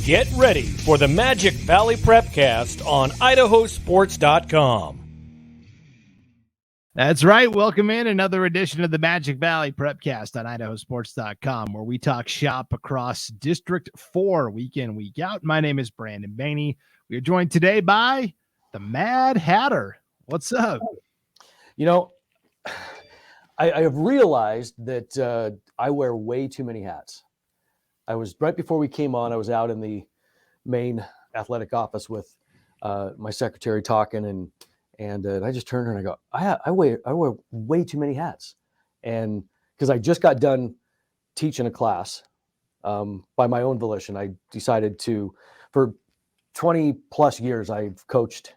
Get ready for the Magic Valley Prepcast on IdahoSports.com. That's right. Welcome in another edition of the Magic Valley Prepcast on IdahoSports.com, where we talk shop across District 4 week in, week out. My name is Brandon Baney. We are joined today by the Mad Hatter. What's up? You know, I have realized that I wear way too many hats. I was right before we came on. I was out in the main athletic office with my secretary talking, and I just turned to her and I go, I wear way too many hats, and because I just got done teaching a class by my own volition, I decided to, for 20 plus years, I've coached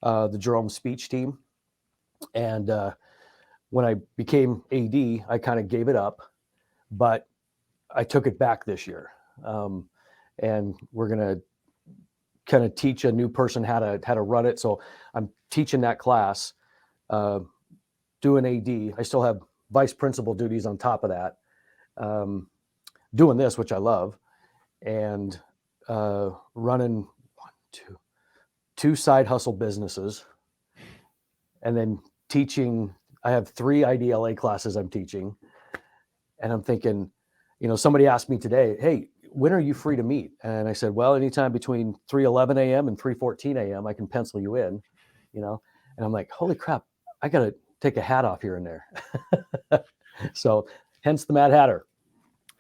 the Jerome speech team, and when I became AD, I kind of gave it up, but I took it back this year, and we're gonna kind of teach a new person how to run it. So I'm teaching that class, doing AD. I still have vice principal duties on top of that, doing this, which I love, and running two side hustle businesses, and then teaching. I have 3 IDLA classes I'm teaching, and I'm thinking, somebody asked me today, hey, when are you free to meet? And I said, well, anytime between 3:11 a.m. and 3:14 a.m. I can pencil you in, and I'm like, holy crap, I got to take a hat off here and there. So hence the Mad Hatter.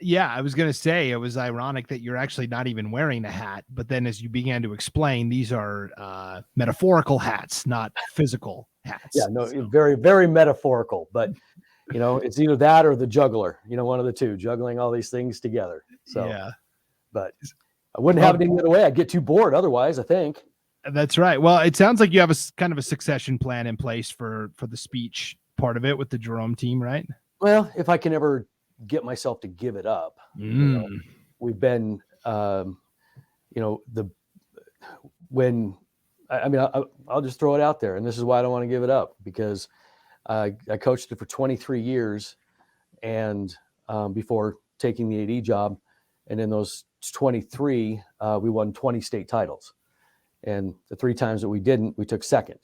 Yeah, I was going to say, it was ironic that you're actually not even wearing a hat, but then as you began to explain, these are metaphorical hats, not physical hats. Yeah, no, so. Very, very metaphorical, but it's either that or the juggler, one of the two, juggling all these things together. So, yeah, but I wouldn't have it any other way. I'd get too bored otherwise, I think. That's right. Well, it sounds like you have a kind of a succession plan in place for the speech part of it with the Jerome team, right? Well, if I can ever get myself to give it up, we've been, I'll just throw it out there. And this is why I don't want to give it up, because I coached it for 23 years and before taking the AD job. And in those 23, we won 20 state titles. And the 3 times that we didn't, we took second.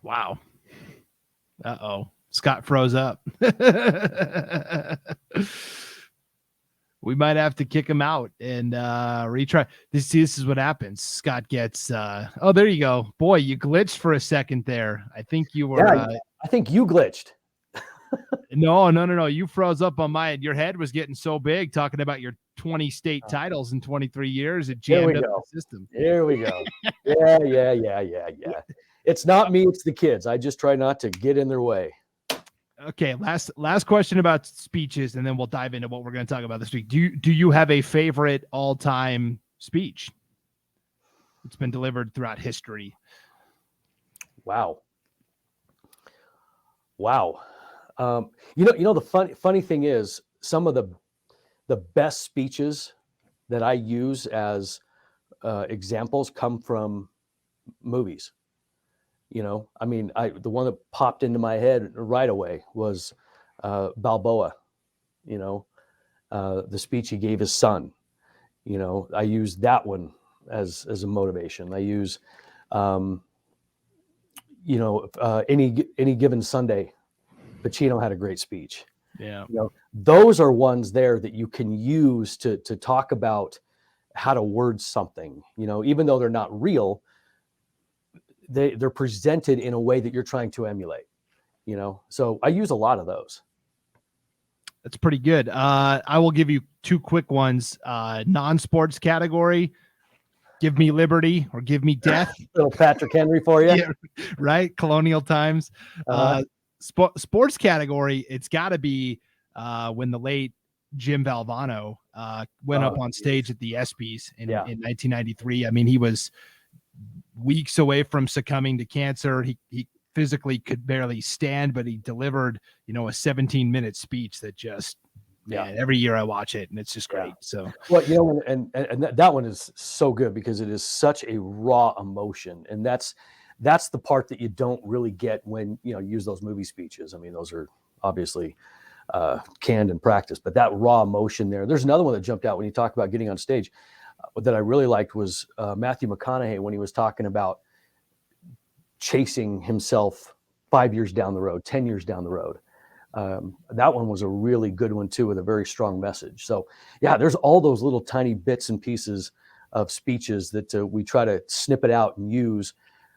Wow. Uh-oh. Scott froze up. We might have to kick him out and retry. This is what happens. Scott gets there you go. Boy, you glitched for a second there. I think you were I think you glitched. No. You froze up on my end. Your head was getting so big talking about your 20 state titles in 23 years. It jammed up the system. Here we go. Yeah. It's not me, it's the kids. I just try not to get in their way. Okay, last question about speeches, and then we'll dive into what we're going to talk about this week. Do you have a favorite all-time speech? It's been delivered throughout history. Wow. The funny thing is, some of the best speeches that I use as examples come from movies. The one that popped into my head right away was Balboa, the speech he gave his son. I use that one as a motivation. I use, any given Sunday, Pacino had a great speech. Yeah. Those are ones there that you can use to talk about how to word something, even though they're not real. They're presented in a way that you're trying to emulate, so I use a lot of those. That's pretty good. I will give you 2 quick ones. Non-sports category, give me liberty or give me death. Little Patrick Henry for you. Yeah, right. Colonial times. Sports category, it's got to be when the late Jim Valvano went up on stage at the ESPYs in 1993. I mean, he was weeks away from succumbing to cancer. He physically could barely stand, but he delivered, a 17-minute speech that just, every year I watch it and it's just great. So, well, and that one is so good because it is such a raw emotion. And that's the part that you don't really get when, you use those movie speeches. I mean, those are obviously canned in practice. But that raw emotion there's another one that jumped out when you talk about getting on stage that I really liked was Matthew McConaughey when he was talking about chasing himself 5 years down the road, 10 years down the road. That one was a really good one too, with a very strong message. So yeah, there's all those little tiny bits and pieces of speeches that we try to snip it out and use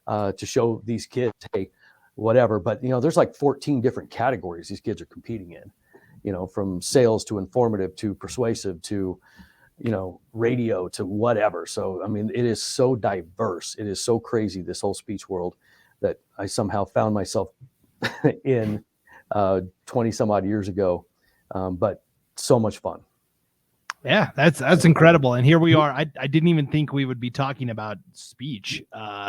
to show these kids, hey, whatever. But there's like 14 different categories these kids are competing in, from sales to informative to persuasive to, radio to whatever. So, I mean, it is so diverse. It is so crazy, this whole speech world, that I somehow found myself in 20 some odd years ago. But so much fun. Yeah, that's incredible. And here we are. I didn't even think we would be talking about speech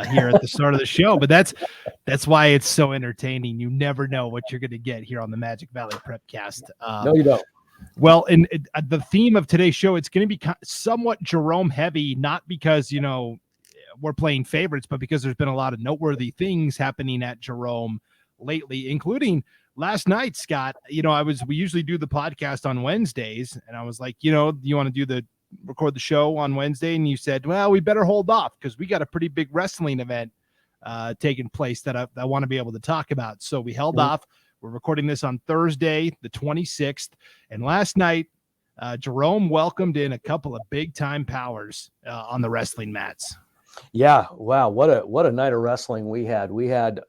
here at the start of the show, but that's why it's so entertaining. You never know what you're going to get here on the Magic Valley Prepcast. No, you don't. Well, and the theme of today's show, it's going to be somewhat Jerome heavy, not because, we're playing favorites, but because there's been a lot of noteworthy things happening at Jerome lately, including last night, Scott. We usually do the podcast on Wednesdays, and I was like, you want to record the show on Wednesday? And you said, well, we better hold off because we got a pretty big wrestling event taking place that I want to be able to talk about. So we held off. We're recording this on Thursday, the 26th. And last night, Jerome welcomed in a couple of big time powers on the wrestling mats. Yeah. Wow. What a night of wrestling we had. We had,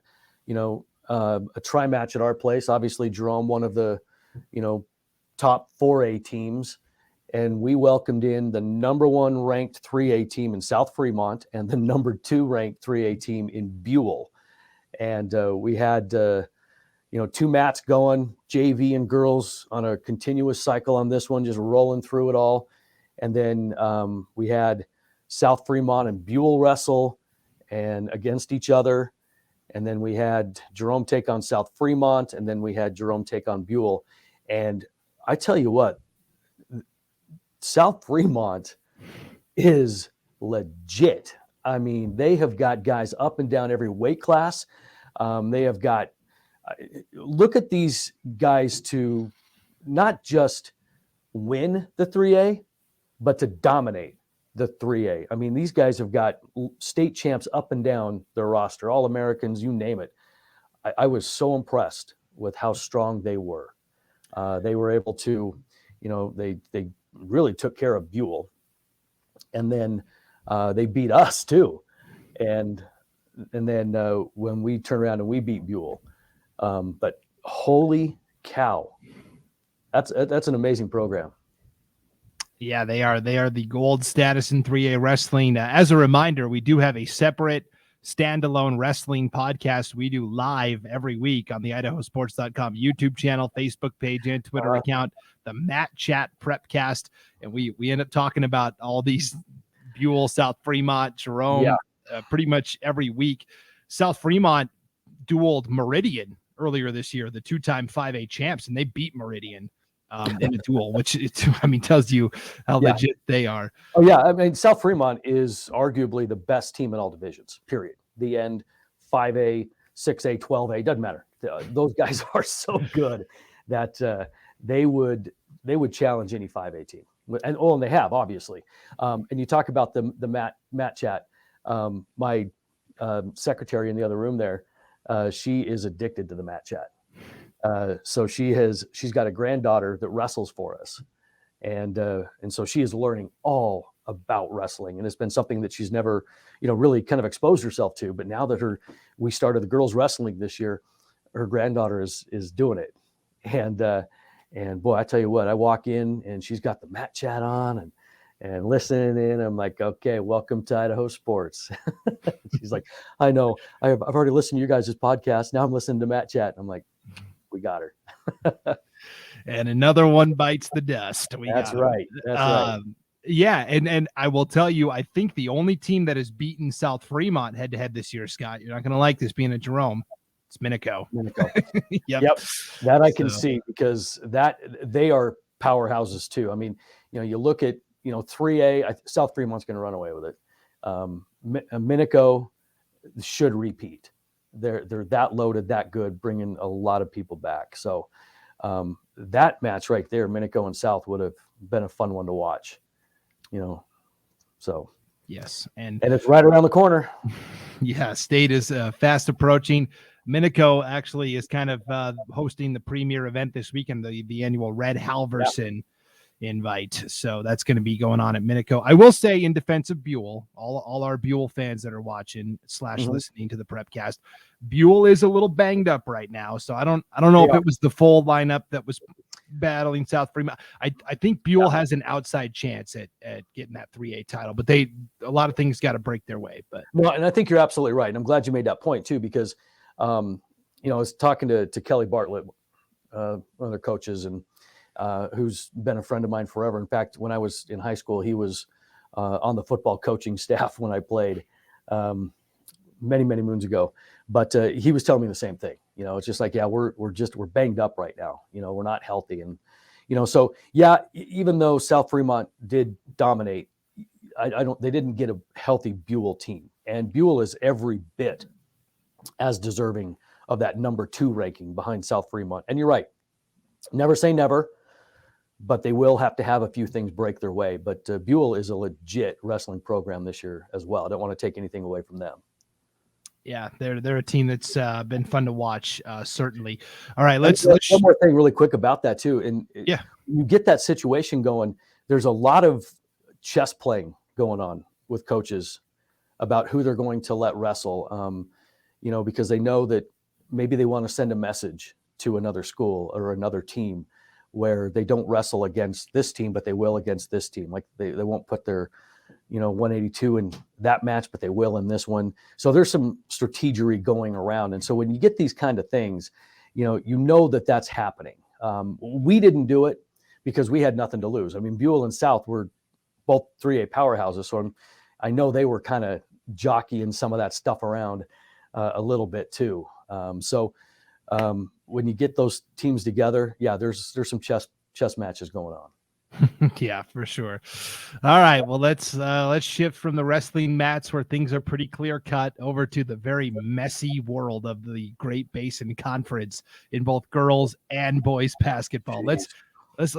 a tri match at our place. Obviously, Jerome, one of the, top 4A teams, and we welcomed in the number 1 ranked 3A team in South Fremont and the number 2 ranked 3A team in Buhl. And we had, 2 mats going, JV and girls on a continuous cycle on this one, just rolling through it all. And then we had South Fremont and Buhl wrestle and against each other. And then we had Jerome take on South Fremont, and then we had Jerome take on Buhl. And I tell you what, South Fremont is legit. I mean, they have got guys up and down every weight class. They have got, look at these guys to not just win the 3A, but to dominate the 3A. I mean, these guys have got state champs up and down their roster, all Americans, you name it. I was so impressed with how strong they were. They were able to, they really took care of Buhl, and then they beat us too. And then when we turned around and we beat Buhl, but holy cow, that's an amazing program. Yeah, they are the gold status in 3A wrestling. As a reminder, we do have a separate standalone wrestling podcast we do live every week on the IdahoSports.com YouTube channel, Facebook page, and Twitter account, the Matt Chat Prepcast. And we end up talking about all these Buhl, South Fremont, Jerome, pretty much every week. South Fremont dueled Meridian earlier this year, the 2-time 5A champs, and they beat Meridian in a duel, which tells you how legit they are. Oh yeah. I mean, South Fremont is arguably the best team in all divisions, period. The end, 5A, 6A, 12A, doesn't matter. Those guys are so good that they would challenge any 5A team. And they have, obviously. And you talk about the Matt Chat, my secretary in the other room there, she is addicted to the Matt Chat. So she's got a granddaughter that wrestles for us. And so she is learning all about wrestling. And it's been something that she's never, really kind of exposed herself to. But now that we started the girls wrestling this year, her granddaughter is doing it. And boy, I tell you what, I walk in and she's got the Matt Chat on and listening in. I'm like, okay, welcome to Idaho Sports. She's like, I know, I've already listened to you guys' podcast. Now I'm listening to Matt Chat. I'm like, we got her. And another one bites the dust. That's right. That's right. Yeah, and I will tell you, I think the only team that has beaten South Fremont head-to-head this year, Scott, you're not going to like this being a Jerome, it's Minico. Yep. That I can see, because they are powerhouses too. I mean, you look at 3A, South Fremont's going to run away with it. Minico should repeat. They're that loaded, that good, bringing a lot of people back. So that match right there, Minico and South, would have been a fun one to watch, so. Yes. And it's right around the corner. Yeah. State is fast approaching. Minico actually is kind of hosting the premier event this weekend, the annual Red Halverson invite. So that's going to be going on at Minico. I will say, in defense of Buhl, all our Buhl fans that are watching / listening to the Prepcast, Buhl is a little banged up right now. So I don't know if it was the full lineup that was battling South Fremont. I think Buhl has an outside chance at getting that 3A title, but a lot of things got to break their way. But no, and I think you're absolutely right. And I'm glad you made that point too, because I was talking to Kelly Bartlett, one of their coaches, and who's been a friend of mine forever. In fact, when I was in high school, he was on the football coaching staff when I played many moons ago. But he was telling me the same thing. It's just like, we're banged up right now. We're not healthy, and so even though South Fremont did dominate, they didn't get a healthy Buhl team, and Buhl is every bit as deserving of that number 2 ranking behind South Fremont. And you're right, never say never, but they will have to have a few things break their way. But Buhl is a legit wrestling program this year as well. I don't want to take anything away from them. Yeah, they're a team that's been fun to watch, certainly. All right, let's one more thing really quick about that too. And you get that situation going. There's a lot of chess playing going on with coaches about who they're going to let wrestle, because they know that maybe they want to send a message to another school or another team where they don't wrestle against this team, but they will against this team. Like they won't put their 182 in that match, but they will in this one. So there's some strategery going around. And so when you get these kind of things, that that's happening. We didn't do it because we had nothing to lose. I mean, Buhl and South were both 3A powerhouses. So I know they were kind of jockeying some of that stuff around a little bit too. When you get those teams together, there's some chess matches going on. Yeah, for sure. All right, well, let's shift from the wrestling mats where things are pretty clear cut over to the very messy world of the Great Basin Conference in both girls and boys basketball. Let's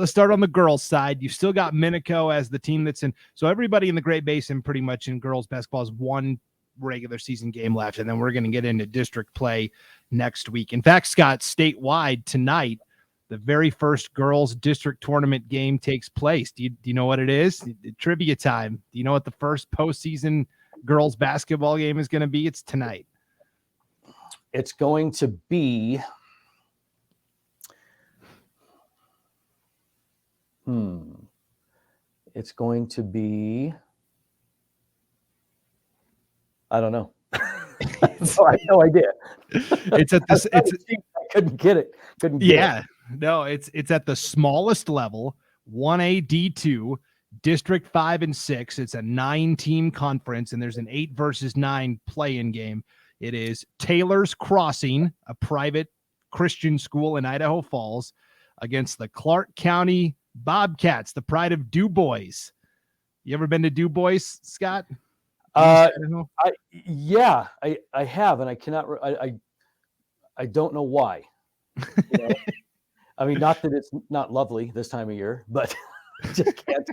start on the girls side. You've still got Minico as the team that's in. So everybody in the Great Basin pretty much in girls basketball has one regular season game left, and then we're going to get into district play next week. In fact, Scott, statewide tonight, the very first girls district tournament game takes place. Do you know what it is? Trivia time. Do you know what the first postseason girls basketball game is going to be? It's tonight. It's going to be It's going to be, I don't know. I have no idea. It's at this. I couldn't get it. No, it's at the smallest level, 1A D2, District 5 and 6. It's a 9-team conference, and there's an 8 versus 9 play-in game. It is Taylor's Crossing, a private Christian school in Idaho Falls, against the Clark County Bobcats, the pride of Du Bois. You ever been to Du Bois, Scott? I have, and I cannot. I don't know why. I mean, not that it's not lovely this time of year, but just can't.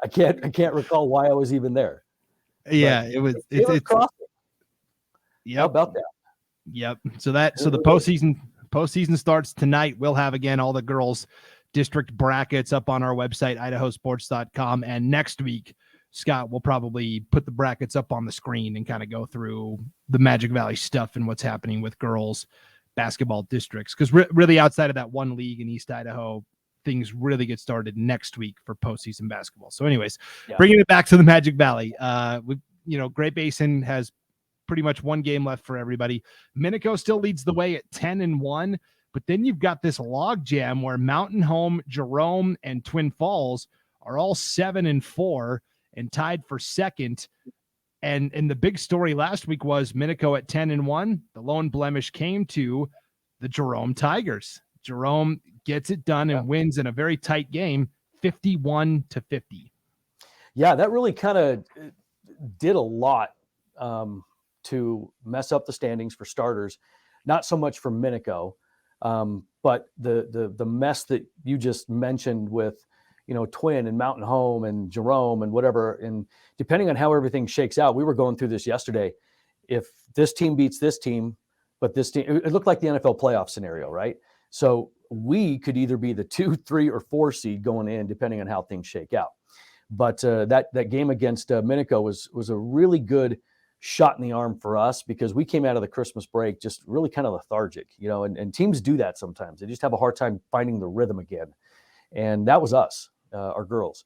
I can't recall why I was even there. Yeah, but it was. It's crossing. Yep. How about that? Yep. So the postseason starts tonight. We'll have again all the girls district brackets up on our website, IdahoSports.com, and next week, Scott will probably put the brackets up on the screen and kind of go through the Magic Valley stuff and what's happening with girls basketball districts. Because really outside of that one league in East Idaho, things really get started next week for postseason basketball. So anyways, bringing it back to the Magic Valley, Great Basin has pretty much one game left for everybody. Minico still leads the way at 10-1, but then you've got this log jam where Mountain Home, Jerome, and Twin Falls are all 7-4 and tied for second. And the big story last week was Minico at 10-1. The lone blemish came to the Jerome Tigers. Jerome gets it done and wins in a very tight game, 51-50. Yeah, that really kind of did a lot to mess up the standings for starters. Not so much for Minico, But the mess that you just mentioned with, Twin and Mountain Home and Jerome and whatever, and depending on how everything shakes out, we were going through this yesterday. If this team beats this team, but this team, it looked like the NFL playoff scenario, right? So we could either be the 2, 3, or 4 seed going in, depending on how things shake out. But that game against Minico was a really good shot in the arm for us, because we came out of the Christmas break just really kind of lethargic, and teams do that sometimes. They just have a hard time finding the rhythm again. And that was us, our girls.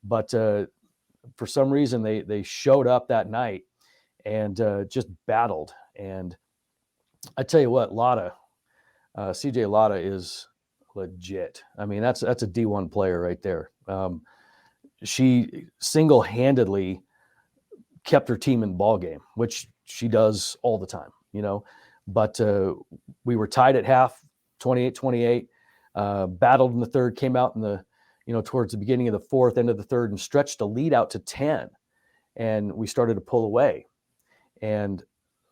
But for some reason, they showed up that night and just battled. And I tell you what, CJ Lotta is legit. I mean, that's a D1 player right there. She single-handedly kept her team in the ball game, which she does all the time, but we were tied at half, 28-28, battled in the third, came out in the, towards the beginning of the fourth, end of the third, and stretched a lead out to 10. And we started to pull away, and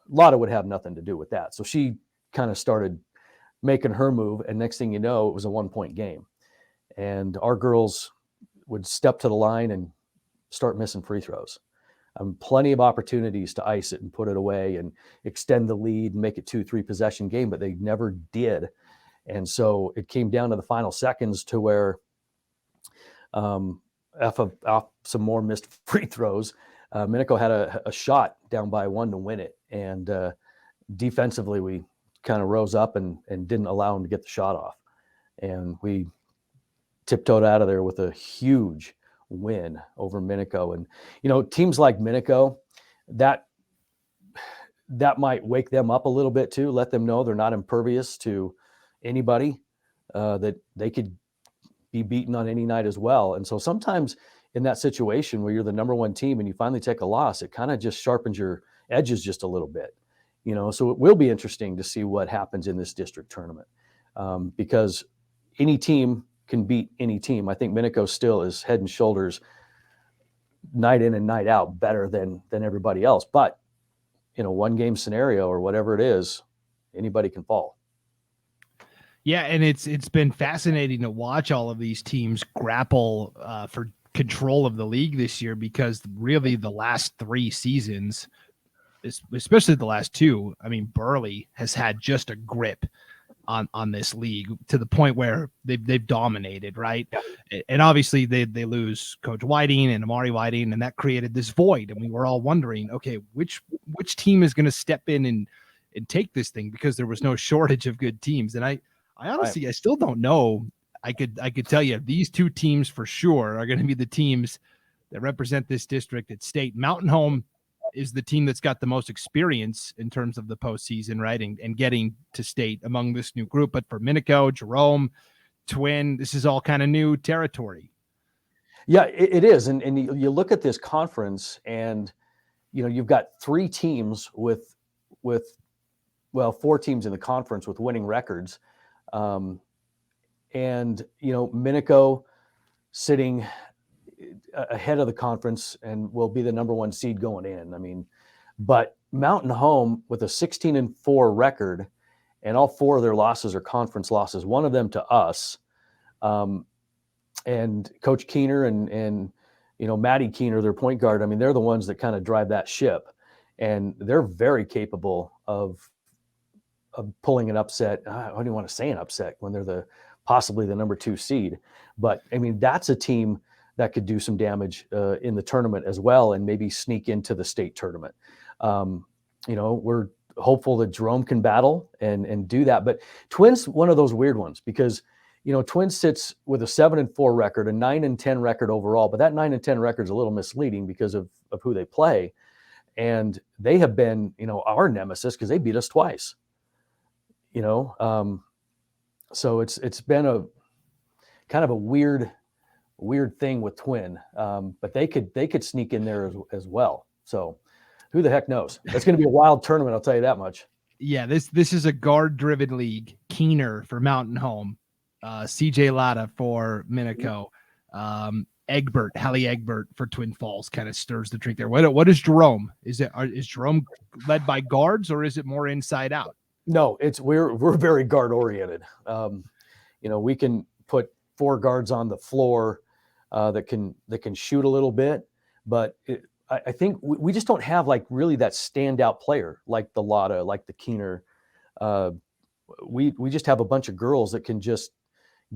Lotta would have nothing to do with that. So she kind of started making her move. And next thing you know, it was a 1-point game, and our girls would step to the line and start missing free throws. Plenty of opportunities to ice it and put it away and extend the lead and make it 2-3 possession game, but they never did. And so it came down to the final seconds to where off some more missed free throws, Minico had a shot down by 1 to win it. And defensively, we kind of rose up and didn't allow them to get the shot off. And we tiptoed out of there with a huge win over Minico. And teams like Minico, that might wake them up a little bit too, let them know they're not impervious to anybody, that they could be beaten on any night as well. And so sometimes in that situation where you're the number 1 team and you finally take a loss, it kind of just sharpens your edges just a little bit, so it will be interesting to see what happens in this district tournament, because any team can beat any team. I think Minico still is head and shoulders, night in and night out, better than everybody else. But in a 1-game scenario or whatever it is, anybody can fall. Yeah, and it's been fascinating to watch all of these teams grapple for control of the league this year, because really the last 3 seasons, especially the last 2, I mean, Burley has had just a grip on this league to the point where they've dominated, right? Yeah. And obviously they lose Coach Whiting and Amari Whiting, and that created this void. And we were all wondering, okay, which team is going to step in and take this thing, because there was no shortage of good teams. And I honestly, I still don't know. I could tell you these 2 teams for sure are going to be the teams that represent this district at state. Mountain Home is the team that's got the most experience in terms of the postseason, right? And getting to state among this new group. But for Minico, Jerome, Twin, this is all kind of new territory. Yeah, it is. And you look at this conference and, you've got 3 teams with 4 teams in the conference with winning records. And, Minico sitting ahead of the conference and will be the number 1 seed going in. I mean, but Mountain Home with a 16-4 record, and all 4 of their losses are conference losses, one of them to us. And Coach Keener and Maddie Keener, their point guard, I mean, they're the ones that kind of drive that ship, and they're very capable of pulling an upset. I don't even want to say an upset when they're possibly the number 2 seed. But I mean, that's a team that could do some damage in the tournament as well, and maybe sneak into the state tournament. We're hopeful that Jerome can battle and do that. But Twins, one of those weird ones, because Twins sits with a 7-4 record, a 9-10 record overall. But that 9-10 record is a little misleading because of who they play, and they have been our nemesis because they beat us twice. So it's been a kind of a weird thing with Twin, but they could sneak in there as well. So who the heck knows? That's going to be a wild tournament, I'll tell you that much. Yeah, this is a guard-driven league. Keener for Mountain Home, CJ Lotta for Minico, Hallie Egbert for Twin Falls kind of stirs the drink there. What is Jerome? Is Jerome led by guards, or is it more inside out? No, we're very guard oriented. We can put 4 guards on the floor that can shoot a little bit, but I think we just don't have like really that standout player like the Lotta, like the Keener. We just have a bunch of girls that can just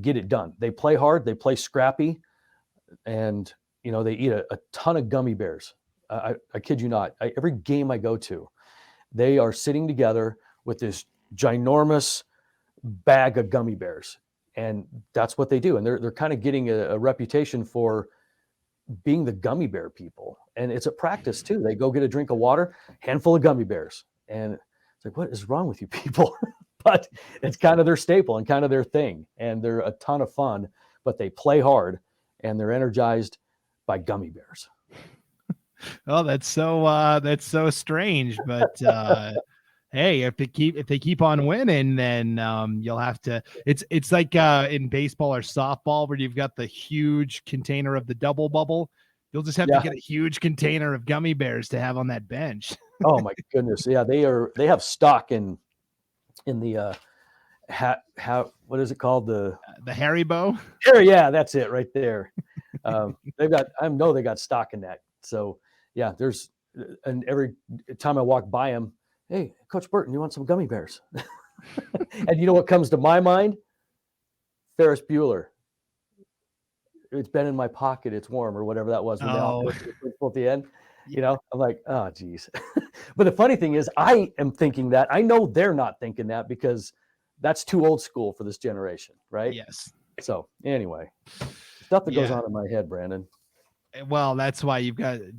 get it done. They play hard, they play scrappy, and they eat a ton of gummy bears. I kid you not. Every game I go to, they are sitting together with this ginormous bag of gummy bears, and that's what they do. And they're kind of getting a reputation for being the gummy bear people. And it's a practice too. They go get a drink of water, handful of gummy bears, and it's like, what is wrong with you people? But it's kind of their staple and kind of their thing. And they're a ton of fun, but they play hard and they're energized by gummy bears. Oh, that's so strange. But hey, if they keep on winning, then you'll have to. It's like in baseball or softball where you've got the huge container of the double bubble. You'll just have to get a huge container of gummy bears to have on that bench. Oh my goodness, yeah, they have stock in the what is it called, the Haribo? Yeah, that's it right there. I know they got stock in that. So yeah, and every time I walk by them, hey, Coach Burton, you want some gummy bears? And you know what comes to my mind? Ferris Bueller. It's been in my pocket, it's warm, or whatever that was when at the end. I'm like, oh geez. But the funny thing is, I am thinking that. I know they're not thinking that because that's too old school for this generation, right? Yes. So anyway, stuff that goes on in my head, Brandon. Well, that's why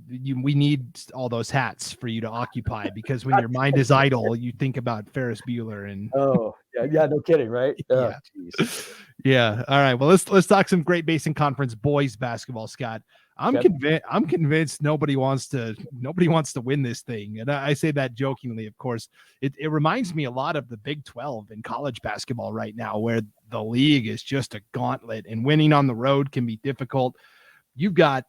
we need all those hats for you to occupy, because when your mind is idle, you think about Ferris Bueller and no kidding, right? Yeah. Yeah. All right. Well, let's talk some Great Basin Conference boys basketball, Scott. I'm convinced nobody wants to win this thing. And I say that jokingly, of course. It reminds me a lot of the Big 12 in college basketball right now, where the league is just a gauntlet and winning on the road can be difficult. You've got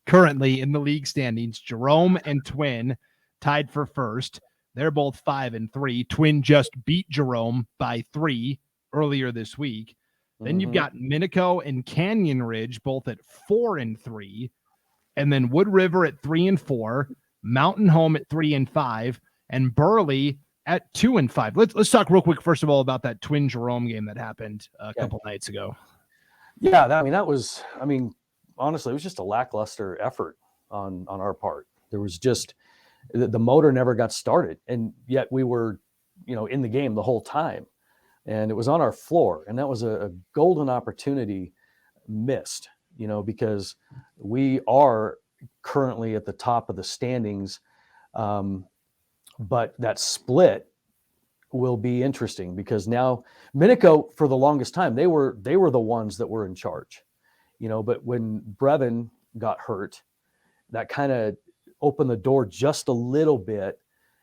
currently in the league standings, Jerome and Twin tied for first. They're both 5-3. Twin just beat Jerome by 3 earlier this week. Then you've got Minico and Canyon Ridge both at 4-3, and then Wood River at 3-4, Mountain Home at 3-5, and Burley at 2-5. Let's talk real quick first of all about that Twin Jerome game that happened a couple nights ago. Yeah, honestly, it was just a lackluster effort on our part. There was just the motor never got started, and yet we were, in the game the whole time. And it was on our floor, and that was a golden opportunity missed, because we are currently at the top of the standings. But that split will be interesting because now Minico, for the longest time, they were the ones that were in charge, but when Brevin got hurt, that kind of opened the door just a little bit.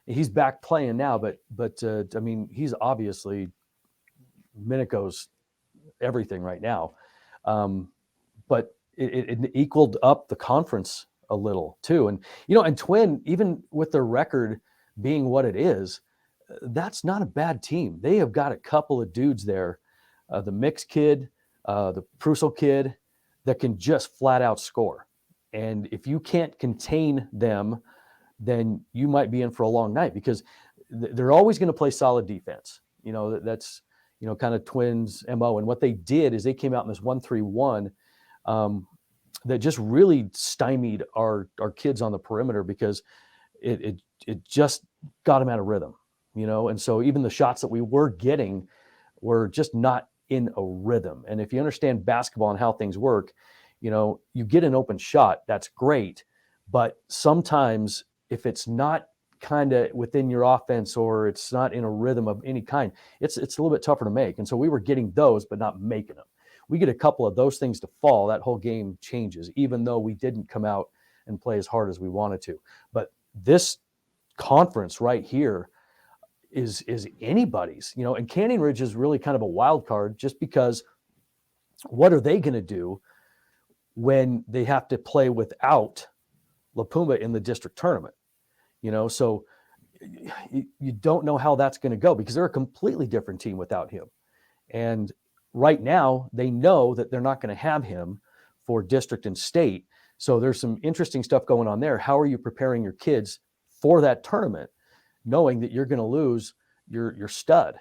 He's back playing now, but he's obviously Minico's everything right now. But it equaled up the conference a little too. And Twin, even with their record being what it is, that's not a bad team. They have got a couple of dudes there, the Mix kid, the Prussel kid, that can just flat out score. And if you can't contain them, then you might be in for a long night because they're always going to play solid defense. That's kind of Twins' MO. And what they did is they came out in this 1-3-1 that just really stymied our kids on the perimeter because it just got them out of rhythm, And so even the shots that we were getting were just not in a rhythm. And if you understand basketball and how things work, you get an open shot, that's great. But sometimes if it's not kind of within your offense or it's not in a rhythm of any kind, it's a little bit tougher to make. And so we were getting those, but not making them. We get a couple of those things to fall, that whole game changes, even though we didn't come out and play as hard as we wanted to. But this conference right here is anybody's, and Canyon Ridge is really kind of a wild card just because what are they going to do when they have to play without La Puma in the district tournament? So you don't know how that's going to go because they're a completely different team without him. And right now they know that they're not going to have him for district and state. So there's some interesting stuff going on there. How are you preparing your kids for that tournament, knowing that you're going to lose your stud?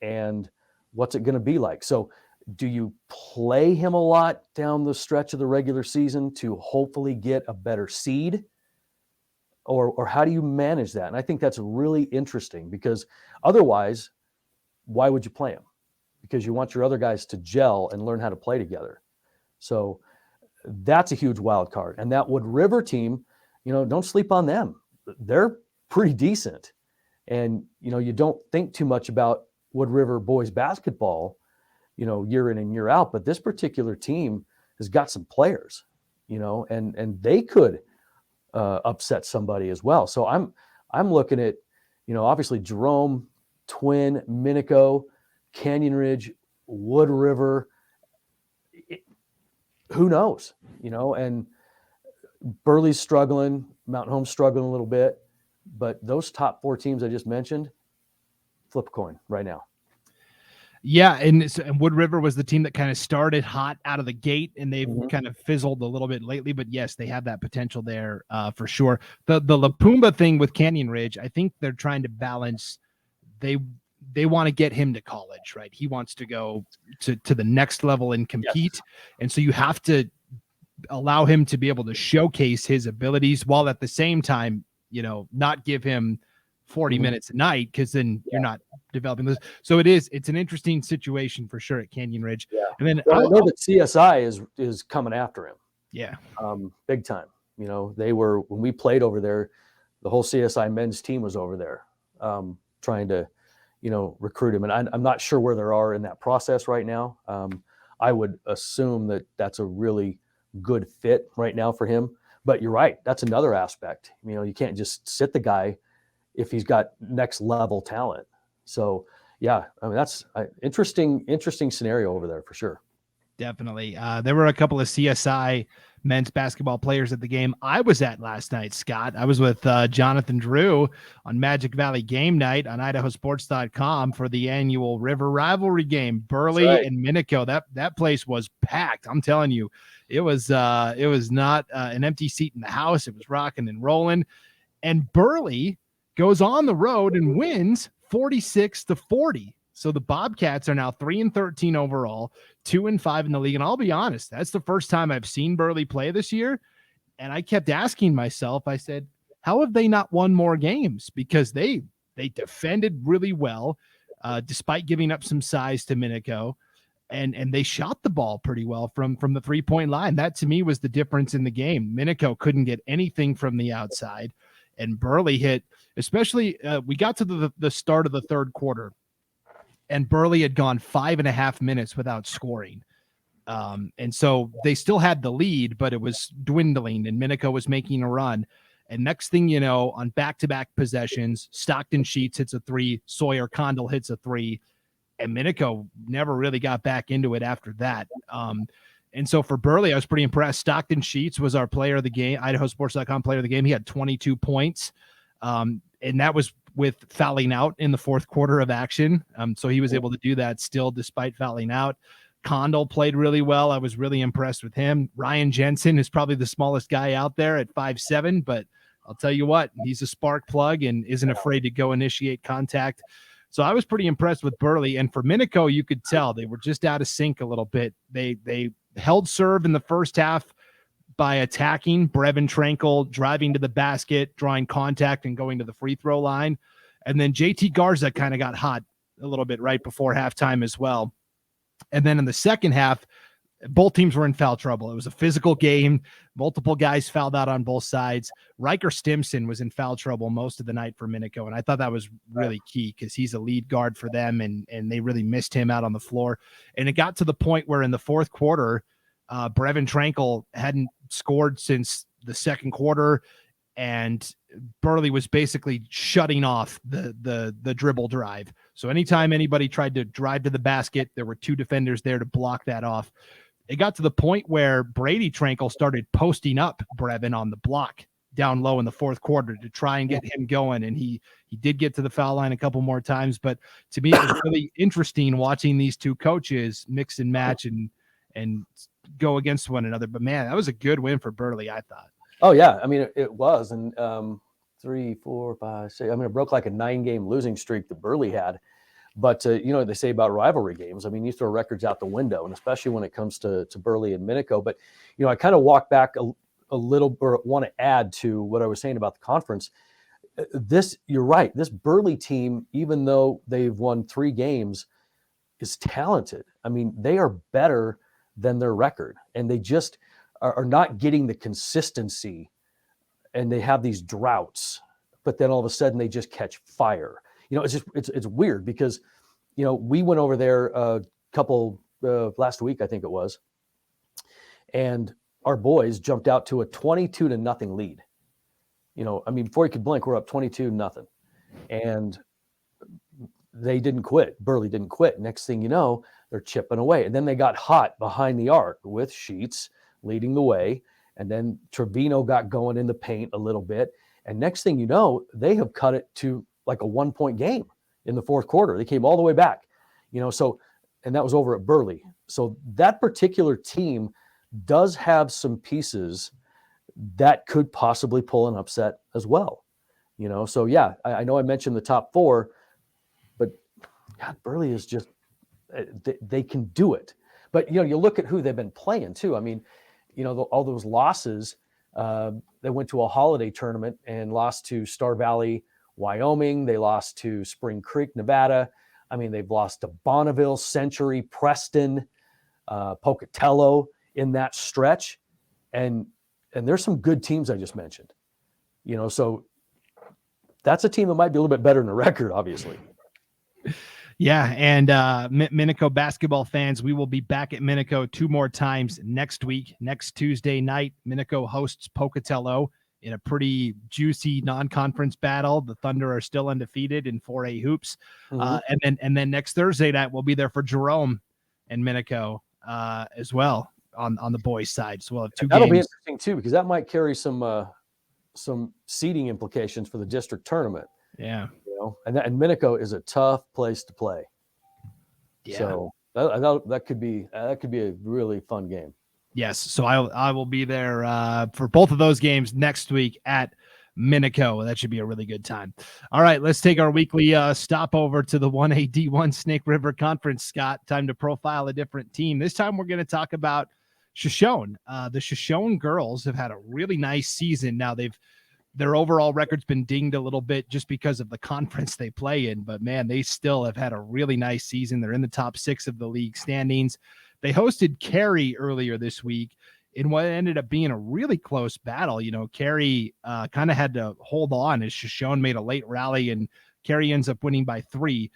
And what's it going to be like? So do you play him a lot down the stretch of the regular season to hopefully get a better seed? Or how do you manage that? And I think that's really interesting because otherwise, why would you play him? Because you want your other guys to gel and learn how to play together. So that's a huge wild card. And that Wood River team, don't sleep on them. They're pretty decent. And, you don't think too much about Wood River boys basketball, year in and year out. But this particular team has got some players, and they could upset somebody as well. So I'm looking at, obviously Jerome, Twin, Minico, Canyon Ridge, Wood River. Who knows, and Burley's struggling, Mountain Home's struggling a little bit, but those top 4 teams I just mentioned, flip a coin right now. Yeah, and Wood River was the team that kind of started hot out of the gate, and they've kind of fizzled a little bit lately. But yes, they have that potential there for sure. The La Pumba thing with Canyon Ridge, I think they're trying to balance. They want to get him to college, right? He wants to go to the next level and compete, yes. And so you have to allow him to be able to showcase his abilities while at the same time, not give him 40 minutes a night, because then you're not developing this. So it's an interesting situation for sure at Canyon Ridge. Yeah. And then I know that CSI is coming after him. Yeah. Big time. They were, when we played over there, the whole CSI men's team was over there trying to, recruit him. And I'm not sure where they are in that process right now. I would assume that that's a really good fit right now for him. But you're right. That's another aspect. You can't just sit the guy if he's got next level talent. So yeah, that's interesting scenario over there for sure. Definitely. There were a couple of CSI men's basketball players at the game I was at last night, Scott. I was with Jonathan Drew on Magic Valley game night on IdahoSports.com for the annual River Rivalry game, Burley and Minico. That place was packed. I'm telling you, it was not an empty seat in the house. It was rocking and rolling. And Burley goes on the road and wins 46-40. So the Bobcats are now 3-13 overall, 2-5 in the league. And I'll be honest, that's the first time I've seen Burley play this year. And I kept asking myself, I said, how have they not won more games? Because they defended really well, despite giving up some size to Minico. And they shot the ball pretty well from the 3-point line. That to me was the difference in the game. Minico couldn't get anything from the outside. And Burley hit, especially we got to the start of the third quarter, and Burley had gone 5.5 minutes without scoring. And so they still had the lead, but it was dwindling, and Minico was making a run. And next thing you know, on back-to-back possessions, Stockton Sheets hits a 3, Sawyer Condell hits a 3, and Minico never really got back into it after that. And so for Burley, I was pretty impressed. Stockton Sheets was our player of the game, IdahoSports.com player of the game. He had 22 points, and that was with fouling out in the fourth quarter of action. So he was able to do that still despite fouling out. Condell played really well. I was really impressed with him. Ryan Jensen is probably the smallest guy out there at 5'7", but I'll tell you what, he's a spark plug and isn't afraid to go initiate contact. So I was pretty impressed with Burley. And for Minico, you could tell they were just out of sync a little bit. They held serve in the first half by attacking Brevin Tranquil, driving to the basket, drawing contact, and going to the free throw line. And then JT Garza kind of got hot a little bit right before halftime as well. And then in the second half, both teams were in foul trouble. It was a physical game. Multiple guys fouled out on both sides. Riker Stimson was in foul trouble most of the night for Minico, and I thought that was really key because he's a lead guard for them, and they really missed him out on the floor. And it got to the point where in the fourth quarter, Brevin Tranquil hadn't scored since the second quarter, and Burley was basically shutting off the dribble drive. So anytime anybody tried to drive to the basket, there were 2 defenders there to block that off. It got to the point where Brady Tranquil started posting up Brevin on the block, down low in the fourth quarter to try and get him going. And he did get to the foul line a couple more times, but to me, it was really interesting watching these two coaches mix and match and go against one another. But man, that was a good win for Burley, I thought. Oh yeah. I mean, it was. And 3, 4, 5, 6, I mean, it broke like a 9-game losing streak that Burley had. But, they say about rivalry games, I mean, you throw records out the window, and especially when it comes to Burley and Minico. But, I kind of walk back a little, or want to add to what I was saying about the conference. You're right. This Burley team, even though they've won 3 games, is talented. I mean, they are better than their record, and they just are not getting the consistency, and they have these droughts, but then all of a sudden they just catch fire. It's weird because, we went over there a couple last week, I think it was, and our boys jumped out to a 22-0 lead. Before you could blink, we're up 22-0, and they didn't quit. Burley didn't quit. Next thing you know, they're chipping away, and then they got hot behind the arc with Sheets leading the way, and then Trevino got going in the paint a little bit, and next thing you know, they have cut it to like a 1-point game in the fourth quarter. They came all the way back, and that was over at Burley. So that particular team does have some pieces that could possibly pull an upset as well. So yeah, I know I mentioned the top 4, but God, Burley is just, they can do it. But, you look at who they've been playing too. I mean, all those losses, they went to a holiday tournament and lost to Star Valley, Wyoming. They lost to Spring Creek, Nevada. I mean, they've lost to Bonneville, Century, Preston, Pocatello in that stretch. And there's some good teams I just mentioned, so that's a team that might be a little bit better than the record, obviously. Yeah. And Minico basketball fans, we will be back at Minico 2 more times next week. Next Tuesday night, Minico hosts Pocatello in a pretty juicy non-conference battle. The Thunder are still undefeated in 4A hoops. Mm-hmm. And then next Thursday night, we'll be there for Jerome and Minico as well on the boys' side. So we'll have 2 games. That'll be interesting too, because that might carry some seeding implications for the district tournament. Yeah. And Minico is a tough place to play. Yeah. So that could be a really fun game. Yes. So I will be there for both of those games next week at Minico. That should be a really good time. All right, let's take our weekly stopover to the 1A D1 Snake River Conference, Scott. Time to profile a different team. This time we're going to talk about Shoshone. The Shoshone girls have had a really nice season. Now their overall record's been dinged a little bit just because of the conference they play in, but man, they still have had a really nice season. They're in the top 6 of the league standings. They hosted Cary earlier this week in what ended up being a really close battle. Cary kind of had to hold on as Shoshone made a late rally, and Cary ends up winning by 3.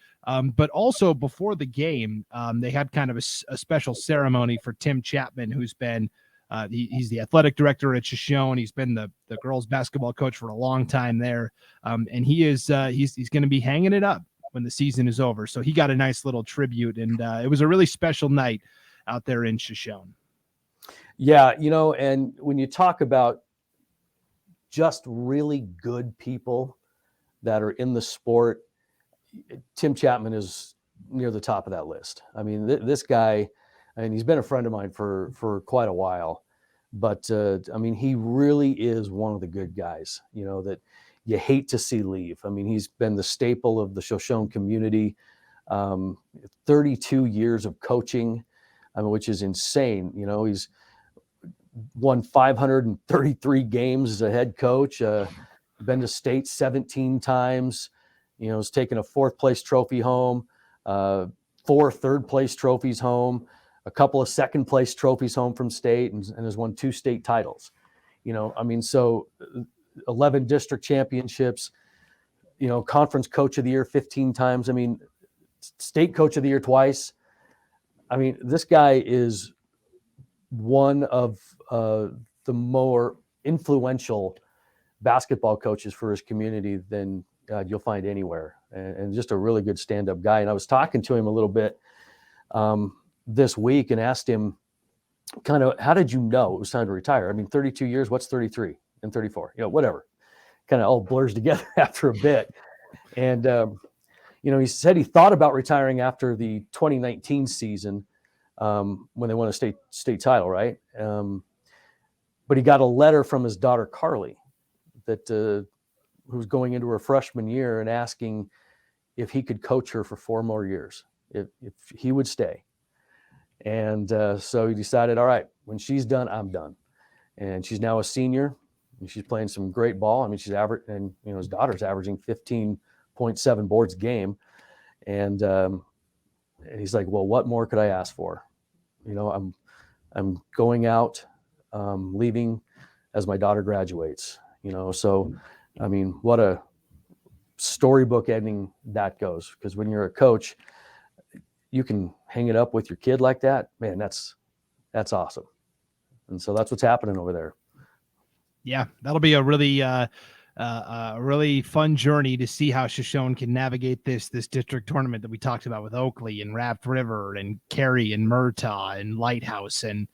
But also before the game, they had kind of a special ceremony for Tim Chapman, who's been he's the athletic director at Shoshone. He's been the girls basketball coach for a long time there. And he's going to be hanging it up when the season is over. So he got a nice little tribute, and it was a really special night out there in Shoshone. Yeah. And when you talk about just really good people that are in the sport, Tim Chapman is near the top of that list. I mean, this guy, and he's been a friend of mine for quite a while, but he really is one of the good guys, that you hate to see leave. I mean, he's been the staple of the Shoshone community, 32 years of coaching, which is insane. He's won 533 games as a head coach, been to state 17 times, has taken a 4th place trophy home, 4 3rd place trophies home, a couple of 2nd place trophies home from state, and has won 2 state titles. So 11 district championships, conference coach of the year 15 times. State coach of the year twice. This guy is one of the more influential basketball coaches for his community than you'll find anywhere, and just a really good stand-up guy. And I was talking to him a little bit this week and asked him kind of, how did you know it was time to retire? 32 years, what's 33? and 34, whatever, kind of all blurs together after a bit. And, he said he thought about retiring after the 2019 season when they won a state title, right? But he got a letter from his daughter, Carly, that who's going into her freshman year and asking if he could coach her for 4 more years, if he would stay. And so he decided, all right, when she's done, I'm done. And she's now a senior, and she's playing some great ball. I mean, she's average, and his daughter's averaging 15.7 boards a game. And he's like, well, what more could I ask for? I'm going out, leaving as my daughter graduates. So I mean, what a storybook ending that goes. Because when you're a coach, you can hang it up with your kid like that. Man, that's awesome. And so that's what's happening over there. Yeah, that'll be a really fun journey to see how Shoshone can navigate this district tournament that we talked about with Oakley and Raft River and Cary and Murtaugh and Lighthouse and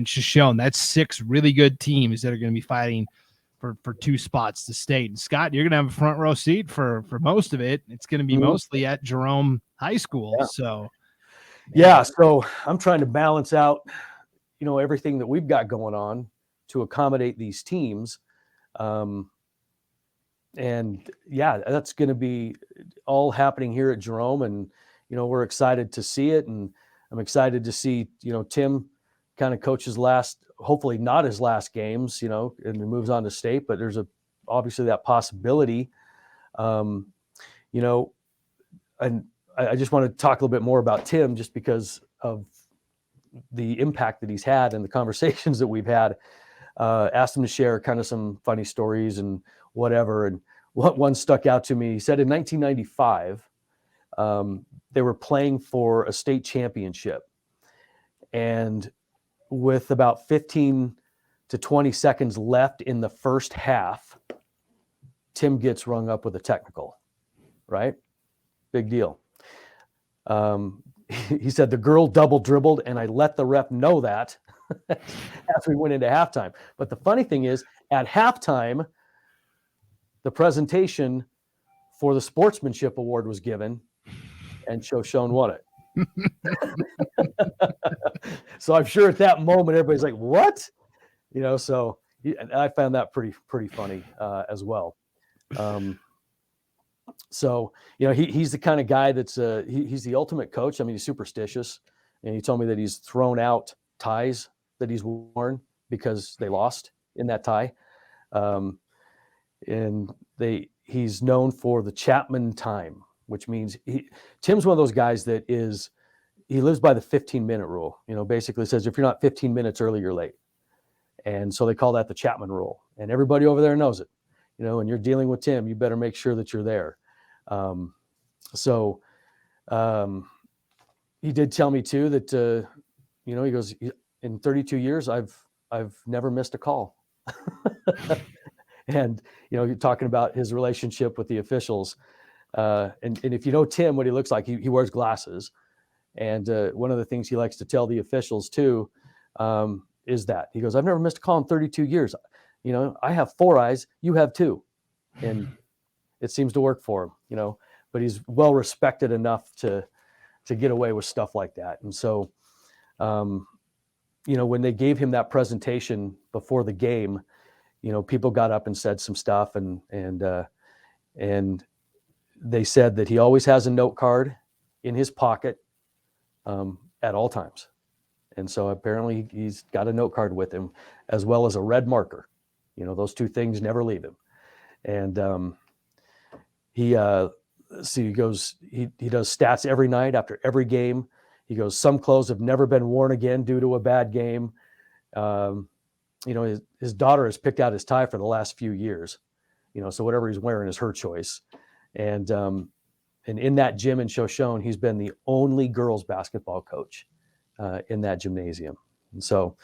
Shoshone. That's 6 really good teams that are going to be fighting for 2 spots to state. And Scott, you're going to have a front row seat for most of it. It's going to be mostly at Jerome High School. Yeah. So, so I'm trying to balance out, everything that we've got going on to accommodate these teams. And that's going to be all happening here at Jerome. And, we're excited to see it. And I'm excited to see, Tim kind of coaches hopefully not his last games, and he moves on to state, but there's obviously that possibility. And I just want to talk a little bit more about Tim just because of the impact that he's had and the conversations that we've had. Asked him to share kind of some funny stories and whatever. And one stuck out to me. He said in 1995, they were playing for a state championship. And with about 15 to 20 seconds left in the first half, Tim gets rung up with a technical, right? Big deal. He said the girl double dribbled and I let the ref know that as we went into halftime. But the funny thing is at halftime, the presentation for the sportsmanship award was given and Shoshone won it. So I'm sure at that moment, everybody's like, what? So I found that pretty funny as well. So, he's the kind of guy that's he's the ultimate coach. I mean, he's superstitious. And he told me that he's thrown out ties that he's worn because they lost in that tie. And he's known for the Chapman time, which means Tim's one of those guys that he lives by the 15-minute rule, basically says if you're not 15 minutes early, you're late. And so they call that the Chapman rule. And everybody over there knows it, and you're dealing with Tim, you better make sure that you're there. He did tell me too that, he goes, in 32 years, I've never missed a call. And, you're talking about his relationship with the officials. And if you know Tim, what he looks like, he wears glasses. And one of the things he likes to tell the officials too is that he goes, I've never missed a call in 32 years. I have 4 eyes, you have 2. And it seems to work for him, but he's well respected enough to get away with stuff like that. And so, when they gave him that presentation before the game, people got up and said some stuff and they said that he always has a note card in his pocket at all times. And so apparently he's got a note card with him as well as a red marker. Those 2 things never leave him. And he goes, he does stats every night after every game. He goes, some clothes have never been worn again due to a bad game. His daughter has picked out his tie for the last few years, so whatever he's wearing is her choice. And in that gym in Shoshone, he's been the only girls basketball coach in that gymnasium. And so,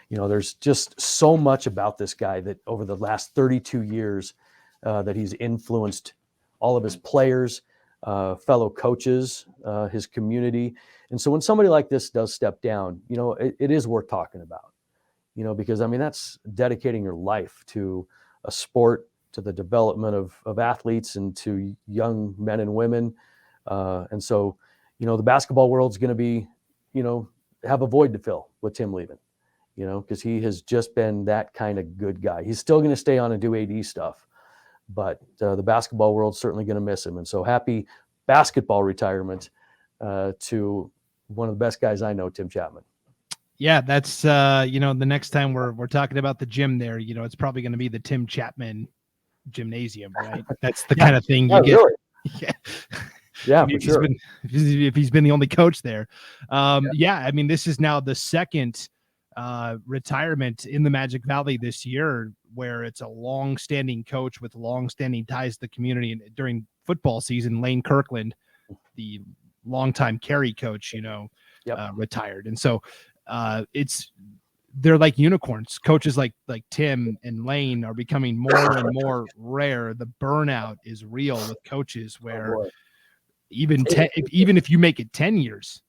there's just so much about this guy that over the last 32 years that he's influenced all of his players, fellow coaches, his community. And so when somebody like this does step down, it is worth talking about, because, that's dedicating your life to a sport, to the development of athletes and to young men and women. And so, the basketball world's going to be, have a void to fill with Tim leaving, because he has just been that kind of good guy. He's still going to stay on and do AD stuff, but the basketball world's certainly going to miss him. And so happy basketball retirement to one of the best guys I know, Tim Chapman. Yeah, that's the next time we're talking about the gym there, it's probably going to be the Tim Chapman gymnasium, right? That's the kind of thing you get. Really. Yeah. Yeah, for sure. If he's been the only coach there. I mean, this is now the second retirement in the Magic Valley this year, where it's a long-standing coach with long-standing ties to the community. And during football season, Lane Kirkland, the longtime Carey coach, retired. And so they're like unicorns. Coaches like Tim and Lane are becoming more and more rare. The burnout is real with coaches where even if you make it 10 years,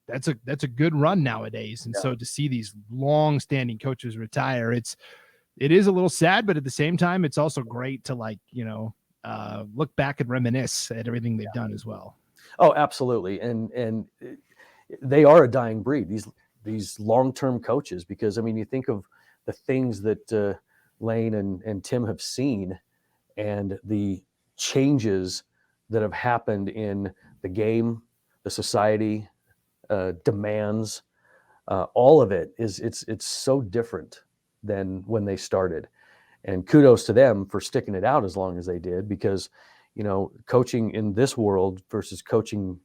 that's a good run nowadays. And so to see these long-standing coaches retire, it is a little sad, but at the same time, it's also great to look back and reminisce at everything they've done as well. Oh, absolutely. And they are a dying breed, these long-term coaches, because I mean, you think of the things that Lane and Tim have seen and the changes that have happened in the game, the society, demands, all of it it's so different than when they started. And kudos to them for sticking it out as long as they did, because coaching in this world versus coaching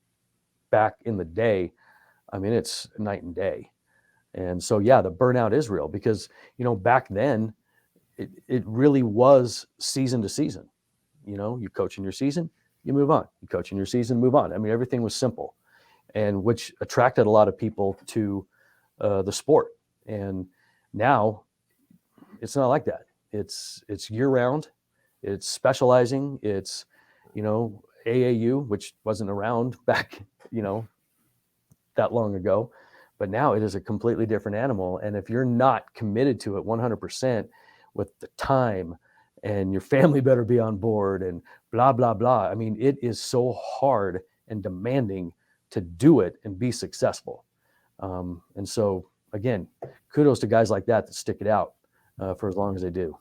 back in the day, I mean, it's night and day. And so, the burnout is real, because, back then it really was season to season. You coach in your season, you move on. You coach in your season, move on. I mean, everything was simple, and which attracted a lot of people to the sport. And now it's not like that. It's year round. It's specializing. It's, AAU, which wasn't around back, that long ago, but now it is a completely different animal. And if you're not committed to it 100% with the time, and your family better be on board and blah, blah, blah. I mean, it is so hard and demanding to do it and be successful. And so, again, kudos to guys like that stick it out for as long as they do.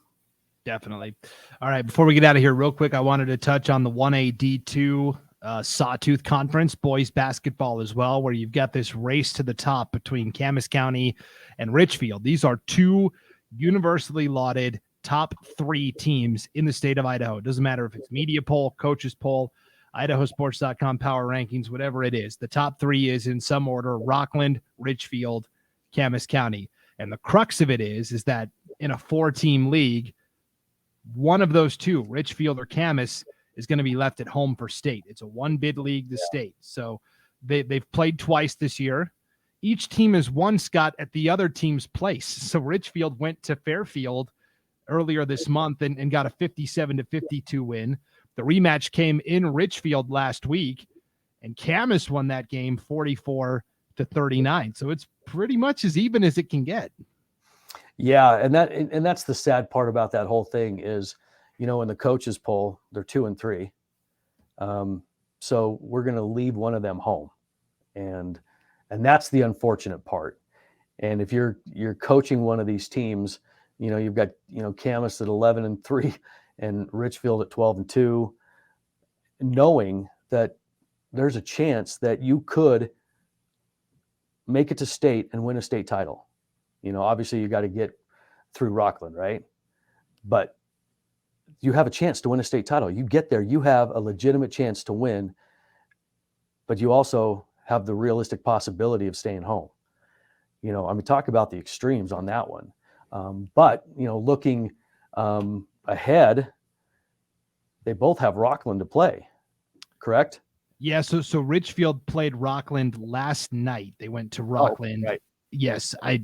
Definitely. All right. Before we get out of here real quick, I wanted to touch on the 1A D2 Sawtooth Conference, boys basketball as well, where you've got this race to the top between Camas County and Richfield. These are two universally lauded top 3 teams in the state of Idaho. It doesn't matter if it's media poll, coaches poll, IdahoSports.com power rankings, whatever it is. The top 3 is in some order: Rockland, Richfield, Camas County. And the crux of it is that in a 4-team league, one of those two, Richfield or Camas, is going to be left at home for state. It's a 1-bid league, the state. So they've played twice this year. Each team has won, Scott, at the other team's place. So Richfield went to Fairfield earlier this month and got a 57-52 win. The rematch came in Richfield last week, and Camas won that game 44-39. So it's pretty much as even as it can get. Yeah, and that's the sad part about that whole thing is, in the coaches poll, they're 2-3. So we're going to leave one of them home, and that's the unfortunate part. And if you're coaching one of these teams, you've got Camas at 11-3 and Richfield at 12-2, knowing that there's a chance that you could make it to state and win a state title. Obviously you got to get through Rockland, right? But you have a chance to win a state title. You get there, you have a legitimate chance to win, but you also have the realistic possibility of staying home. Talk about the extremes on that one. But looking ahead, they both have Rockland to play, correct? Yeah, so Richfield played Rockland last night. They went to Rockland. Oh, right. Yes, I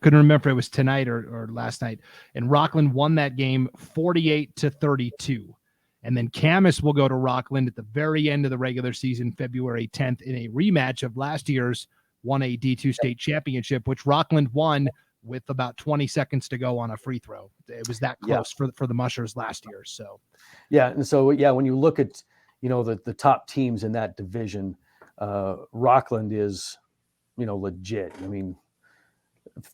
couldn't remember if it was tonight or last night. And Rockland won that game 48-32. And then Camas will go to Rockland at the very end of the regular season, February 10th, in a rematch of last year's 1A D2 state championship, which Rockland won with about 20 seconds to go on a free throw. It was that close for the Mushers last year. So, and so when you look at the top teams in that division, Rockland is legit. I mean,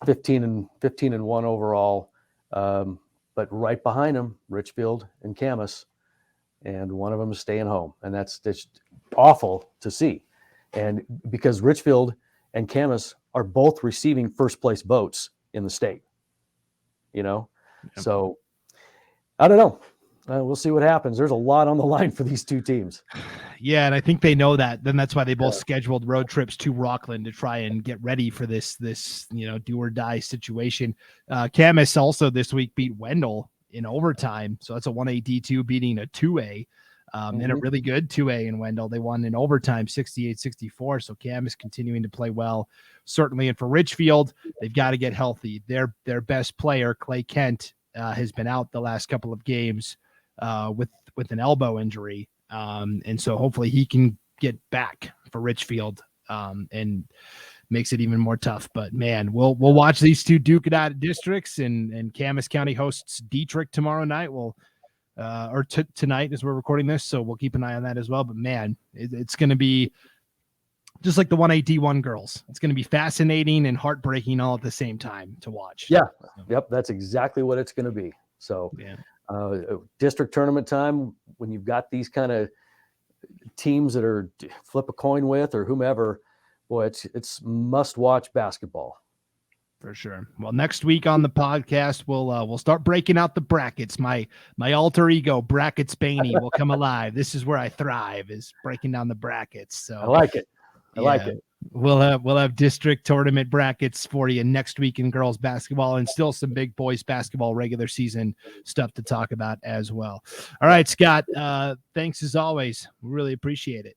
15-1 overall, but right behind them, Richfield and Camas, and one of them is staying home, and that's awful to see. And because Richfield and Camas are both receiving first place votes in the state, so I don't know. We'll see what happens. There's a lot on the line for these two teams. Yeah, and I think they know that. Then that's why they both scheduled road trips to Rockland to try and get ready for this do or die situation. Camas also this week beat Wendell in overtime, so that's a 1A D2 beating a 2A. And a really good 2A in Wendell. They won in overtime 68-64. So Camas continuing to play well, certainly. And for Richfield, they've got to get healthy. Their best player, Clay Kent, has been out the last couple of games with an elbow injury. And so hopefully he can get back for Richfield and makes it even more tough. But man, we'll watch these two duke it out of districts, and Camas County hosts Dietrich tomorrow night. Tonight as we're recording this, so we'll keep an eye on that as well. But man, it's going to be just like the 1A D1 girls. It's going to be fascinating and heartbreaking all at the same time to watch. Yeah, yep, that's exactly what it's going to be. So, district tournament time, when you've got these kind of teams that are flip a coin with or whomever, boy, it's must-watch basketball. For sure. Well, next week on the podcast, we'll start breaking out the brackets. My alter ego, Brackets Baney, will come alive. This is where I thrive, is breaking down the brackets. So I like it. I like it. We'll have district tournament brackets for you next week in girls basketball, and still some big boys basketball regular season stuff to talk about as well. All right, Scott. Thanks as always. We really appreciate it.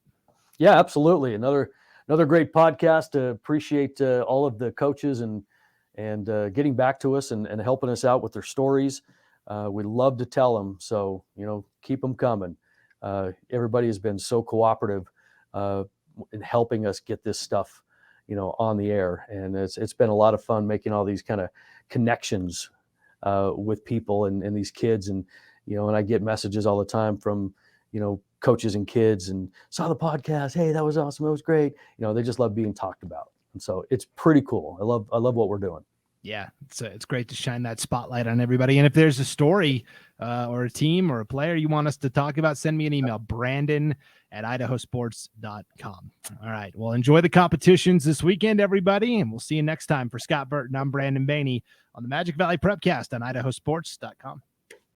Yeah, absolutely. Another great podcast. Appreciate all of the coaches and getting back to us and helping us out with their stories. We love to tell them. So, keep them coming. Everybody has been so cooperative in helping us get this stuff, on the air. And it's been a lot of fun making all these kind of connections with people and these kids. And, and I get messages all the time from, coaches and kids, and saw the podcast. Hey, that was awesome. It was great. They just love being talked about. And so it's pretty cool. I love what we're doing. Yeah, it's great to shine that spotlight on everybody. And if there's a story or a team or a player you want us to talk about, send me an email, brandon@IdahoSports.com. All right. Well, enjoy the competitions this weekend, everybody. And we'll see you next time. For Scott Burton, I'm Brandon Baney on the Magic Valley Prepcast on IdahoSports.com.